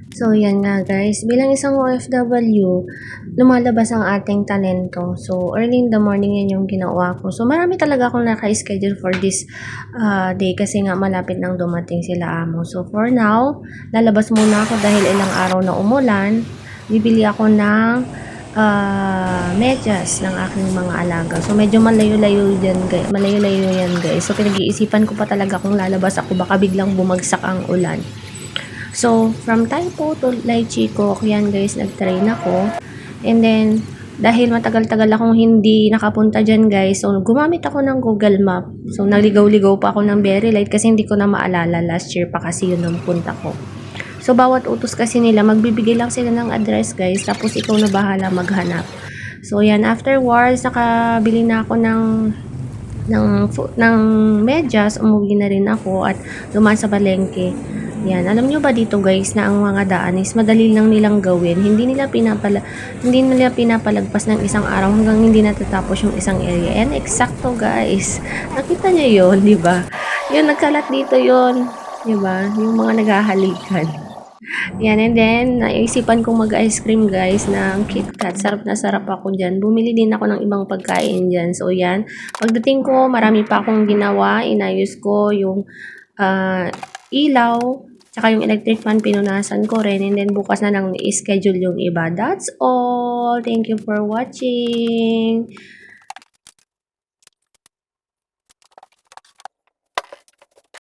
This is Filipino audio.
So, yan nga guys. Bilang isang OFW, lumalabas ang ating talento. So, early in the morning yan yung ginawa ko. So, marami talaga akong naka-schedule for this day kasi nga malapit nang dumating sila amo. So, for now, lalabas muna ako dahil ilang araw na umulan. Bibili ako ng medyas ng aking mga alaga. So, medyo malayo-layo yan guys. So, pinag-iisipan ko pa talaga kung lalabas ako baka biglang bumagsak ang ulan. So, from Taipo to Laichiko, yan guys, nag-train ako. And then, dahil matagal-tagal akong hindi nakapunta dyan guys, so gumamit ako ng Google Map. So, naligaw-ligaw pa ako ng very light kasi hindi ko na maalala. Last year pa kasi yun ang punta ko. So, bawat utos kasi nila, magbibigay lang sila ng address guys, tapos ikaw na bahala maghanap. So, yan, afterwards, nakabili na ako ng medyas, umuwi na rin ako at dumaan sa palengke. Yan, alam nyo ba dito guys na ang mga daan is madali lang nilang gawin. Hindi nila pinapalagpas ng isang araw hanggang hindi natatapos yung isang area. And eksakto guys. Nakita nyo yun, di ba? Yun, nagkalat dito yun. Di ba? Yung mga naghahalikan. Yan, and then, naisipan kong mag-ice cream guys ng KitKat. Sarap na sarap ako dyan. Bumili din ako ng ibang pagkain dyan. So, yan. Pagdating ko, marami pa akong ginawa. Inayos ko yung ilaw, tsaka yung electric fan, pinunasan ko rin. And then, bukas na lang i-schedule yung iba. That's all. Thank you for watching.